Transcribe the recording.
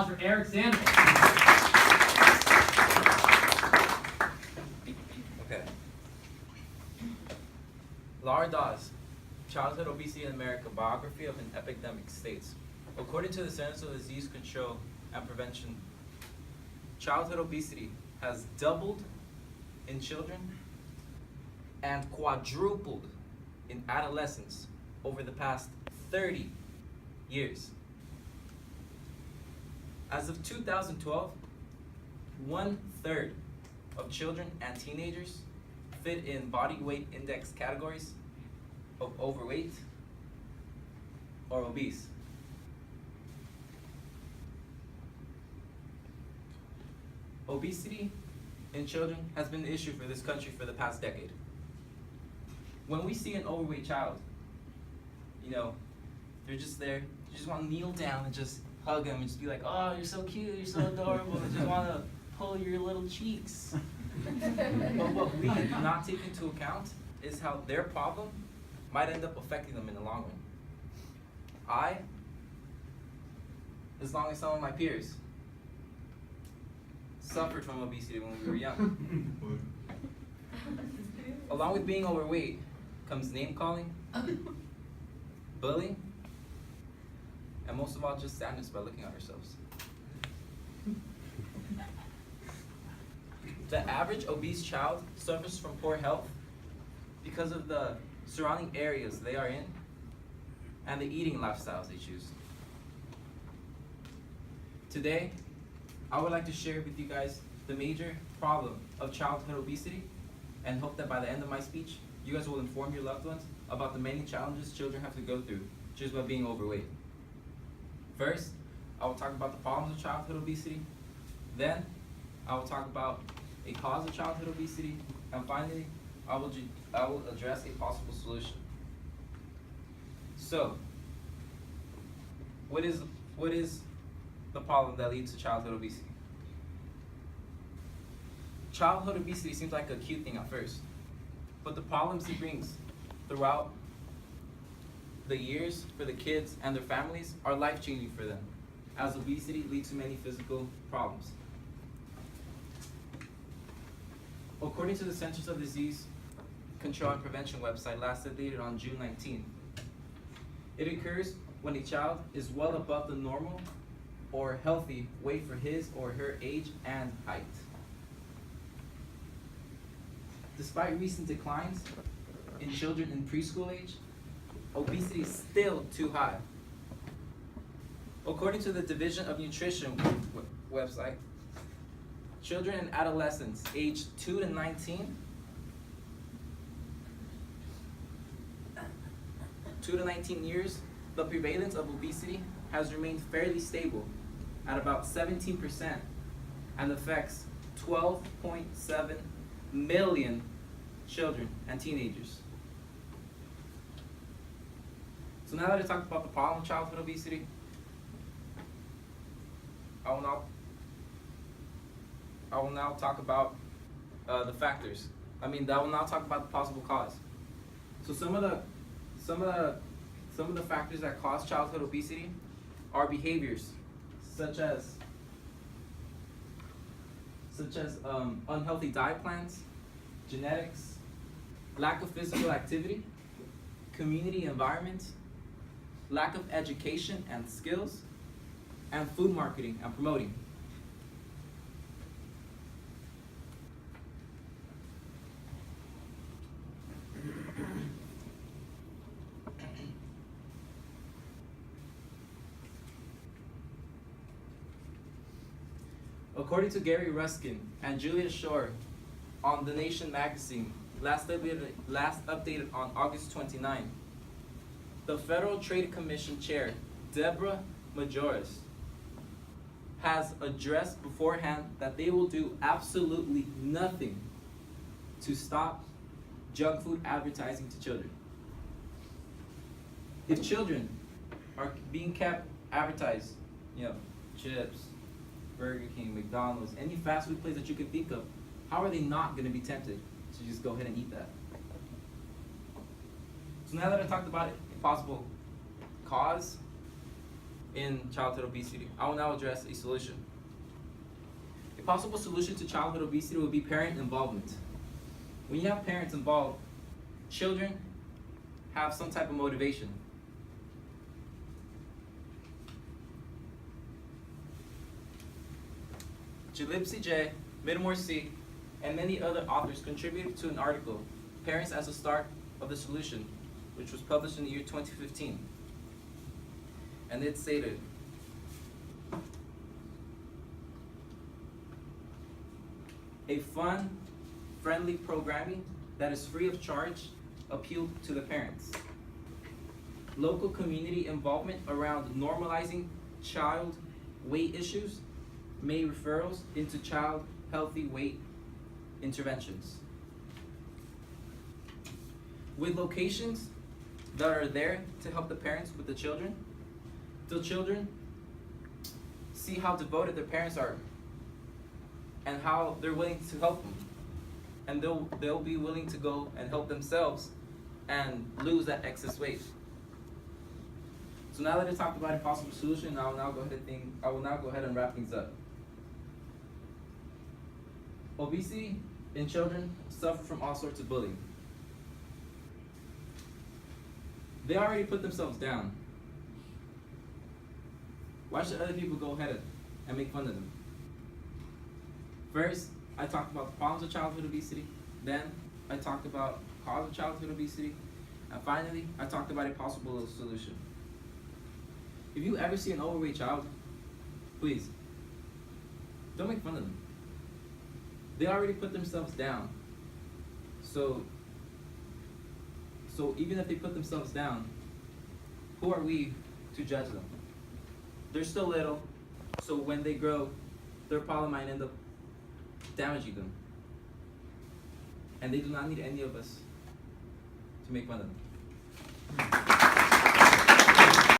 for Erik Sandoval. Okay. Laura Dawes, Childhood Obesity in America, Biography of an Epidemic states. According to the Centers for Disease Control and Prevention, childhood obesity has doubled in children and quadrupled in adolescents over the past 30 years. As of 2012, 1/3 of children and teenagers fit in body weight index categories of overweight or obese. Obesity in children has been an issue for this country for the past decade. When we see an overweight child, you know, they're just there, you just want to kneel down and just hug them and just be like, oh, you're so cute, you're so adorable, I just want to pull your little cheeks. But what we did not take into account is how their problem might end up affecting them in the long run. As long as some of my peers, suffered from obesity when we were young. Along with being overweight comes name calling, bullying, and most of all, just sadness by looking at ourselves. The average obese child suffers from poor health because of the surrounding areas they are in and the eating lifestyles they choose. Today, I would like to share with you guys the major problem of childhood obesity and hope that by the end of my speech, you guys will inform your loved ones about the many challenges children have to go through just by being overweight. First, I will talk about the problems of childhood obesity. Then, I will talk about a cause of childhood obesity. And finally, I will address a possible solution. So, what is the problem that leads to childhood obesity? Childhood obesity seems like a cute thing at first, but the problems it brings throughout the years for the kids and their families are life-changing for them, as obesity leads to many physical problems. According to the Centers for Disease Control and Prevention website, last updated on June 19th, it occurs when a child is well above the normal or healthy weight for his or her age and height. Despite recent declines in children in preschool age, obesity is still too high. According to the Division of Nutrition website, children and adolescents aged 2 to 19 years, the prevalence of obesity has remained fairly stable at about 17% and affects 12.7 million children and teenagers. So now that I talked about the problem of childhood obesity, I will now talk about the factors. I will now talk about the possible cause. So some of the factors that cause childhood obesity are behaviors such as unhealthy diet plans, genetics, lack of physical activity, community environment, lack of education and skills, and food marketing and promoting. According to Gary Ruskin and Julia Shore on The Nation magazine, last updated on August 29, the Federal Trade Commission Chair, Deborah Majoris, has addressed beforehand that they will do absolutely nothing to stop junk food advertising to children. If children are being kept advertised, chips, Burger King, McDonald's, any fast food place that you can think of, how are they not going to be tempted to just go ahead and eat that? So now that I talked about a possible cause, in childhood obesity. I will now address a solution. A possible solution to childhood obesity would be parent involvement. When you have parents involved, children have some type of motivation. Gillespie J, Midmore C, and many other authors contributed to an article, Parents as the Start of the Solution, which was published in the year 2015. And it stated, a fun, friendly programming that is free of charge appealed to the parents. Local community involvement around normalizing child weight issues made referrals into child healthy weight interventions. With locations that are there to help the parents with the children see how devoted their parents are and how they're willing to help them. And they'll be willing to go and help themselves and lose that excess weight. So now that I talked about a possible solution, I will now go ahead and wrap things up. Obesity in children suffer from all sorts of bullying. They already put themselves down. Why should other people go ahead and make fun of them? First, I talked about the problems of childhood obesity. Then, I talked about the cause of childhood obesity. And finally, I talked about a possible solution. If you ever see an overweight child, please, don't make fun of them. They already put themselves down. So even if they put themselves down, who are we to judge them? They're still little, so when they grow, their problem might end up damaging them. And they do not need any of us to make fun of them.